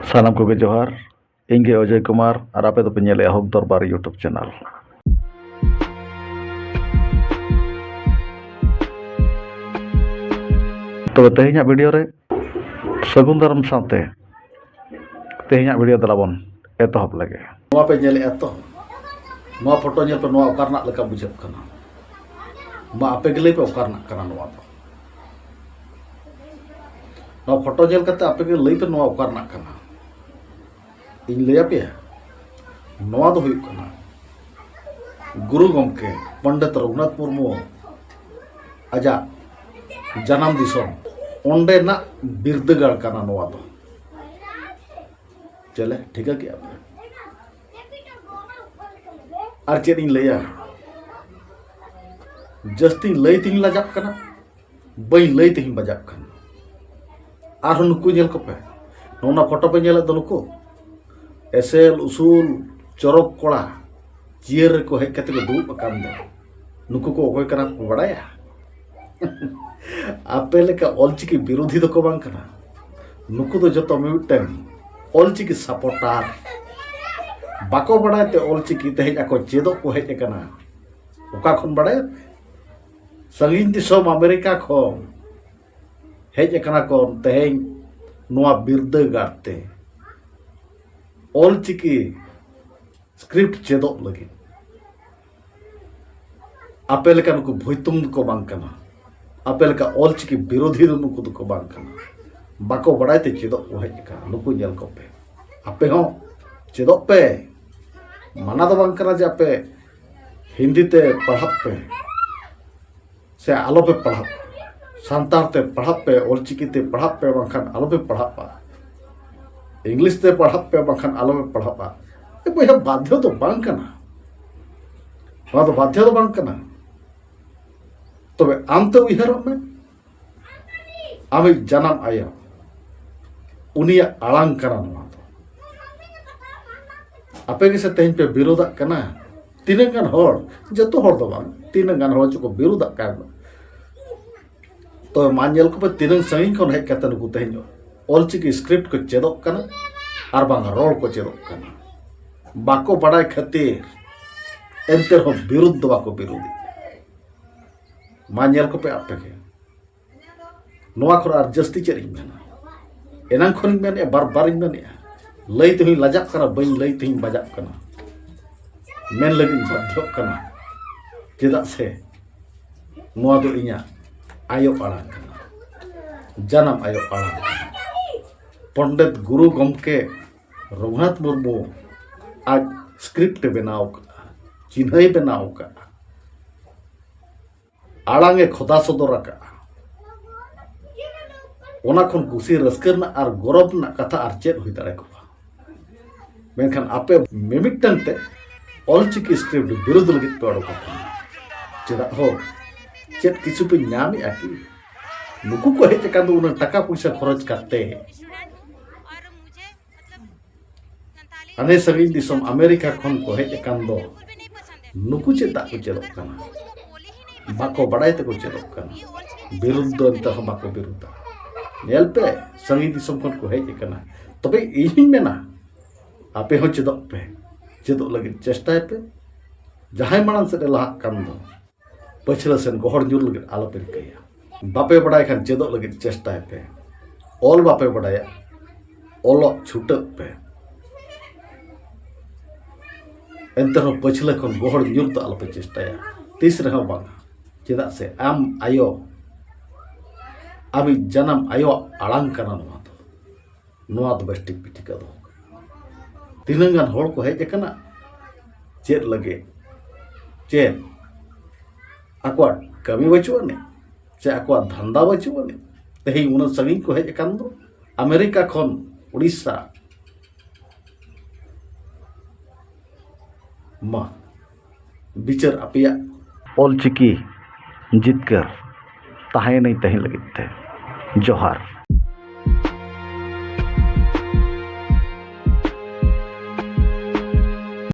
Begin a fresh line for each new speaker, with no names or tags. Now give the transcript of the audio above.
सानाम को जोहार इंगे अजय कुमार और आपे तो पेले हक दरबार यूट्यूब चैनल तो तेहना वीडियो रे सगुन दाराम साथे तेहना वीडियो दलाबन एतहब लगे
पे तो फोटो पे ओकारना लेका बुझे मा आपे गले पे ओकारना फोटो जलते आपे के लई पे ओकारना इन लैया पे दो हुई गुरु गमके पंडित रघुनाथ मुर्मू आजा जन्म दिसोम ओंडेना बिरदगाड़ कना दो चले ठीक है क्या और चेद इन लैया जस्ती लई तीन लाजाब कना बई लई तीन बजाब कना और नुकु नेल को पे नोना फोटो पे नेल दो नुकु एसेल उसूल चरक कोड़ा चियर को हेज कते को दुब अकान दो नुकु को ओकोय कना को बड़ाया आपे लेका ऑलचिकी विरोधी दो को बांग कना नुकु दो जतो मिउटेन ऑलचिकी सपोर्टर बाको बड़ाते ऑलचिकी तेज आको चेदो को हेज कना ओका खन बड़ाय संगीन दिसोम अमेरिका खन हेज कना को तेज नोआ बिरदगाड़ते ऑलचिकी स्क्रिप्ट चेदो लगे आपे लेका नुकु भोयतुम को बांग कना आपे लेका ऑलचिकी विरोधी दो नुकु दो को बांग कना बाको बड़ाते चेदो को हेज कना नुकु नेल को पे आपे हो चेदो पे माना दो बांग कना जे आपे हिंदी ते पढ़ाप पे से आलो पे पढ़ाप सांतार ते पढ़ाप पे ऑलचिकी ते पढ़ाप पे बांखान आलो पे पढ़ापा इंग्लिश ते पढ़ाप पे बांखान आलो पे पढ़ापा ए बोया बाध्य तो बांग कना वा तो बाध्य तो बांग कना तबे आम तो उयहार में आमी जन्म आया उनिया आलांग कना नोआ तो आपे के से तेहन पे विरोधा कना तीन गान होड़ जतो होड़ दो बांग तीन गान होड़ को विरोधा कना तो मानल को पे तीन संगी खन हेज कते नुकु तेहन ऑलचिकी स्क्रिप्ट को चेदोक कना और बांग रोड को चेदोक कना बाको बड़ाय खातिर एंते हो विरुद्ध बाको विरोधी मानल को पे आपे के नोआ खर आर जस्ती चेद इन मेना एनांग खन मेने बार बार इन मेने लई ते लाजाक कना बई लई ते बजाक कना मेन लगी बाध्यक कना चेदा से नोआ दो इया आयो आड़ांग कना जन्म आयो आड़ांग पंडित गुरु गमके रघुनाथ मुर्मू आज स्क्रिप्ट बनाव का चिन्ह बनाव का आड़ांगे खोदा सदर ओना खन कुसी रस्कर और गौरव ना कथा और चेद हुई दाड़े को मेनखान आपे मिमिटन ते ऑलचिकी स्क्रिप्ट विरोध लगे पे ओडो चेदा हो चेद किछु पे नामी आकी नुकु को हेज कान दो उन टाका पैसा खर्च करते अने संगीन दिसोम अमेरिका खन को हेज कान दो नुकु चेदा को चेदो कना बाको बड़ाय ते को चेदो कना विरुद्ध अंत हम बाको विरुद्ध नेल पे संगीन दिसोम खन को हेज कना तबे इही मेना आपे हो चेदो पे चेदो लगे चेष्टा पे जहां मानन से लहा कान दो पछला सेन गोहर जुर लगे आलो पे कया बापे बड़ाय खान चेदो लगे चेष्टा पे ऑल बापे बड़ाया ओलो छुट पे एंतर पछले खन गोहर जुर तो आलो पे चेष्टाया तीस रहा बांगा चेदा से आम आयो आमी जन्म आयो आड़ांग कना नोआ दो बेस्टिक पिटिका दो तीनगान होड़ को हेज कना चेद लगे चेद आकुआ कमी बचुआने चे आकुआ धंधा बचुआने तेही उन संगीन को हेज कान दो अमेरिका खन उड़ीसा मा बिचार अपिया
ऑलचिकी जितकर ताहे नहीं तहे लगित थे जोहार।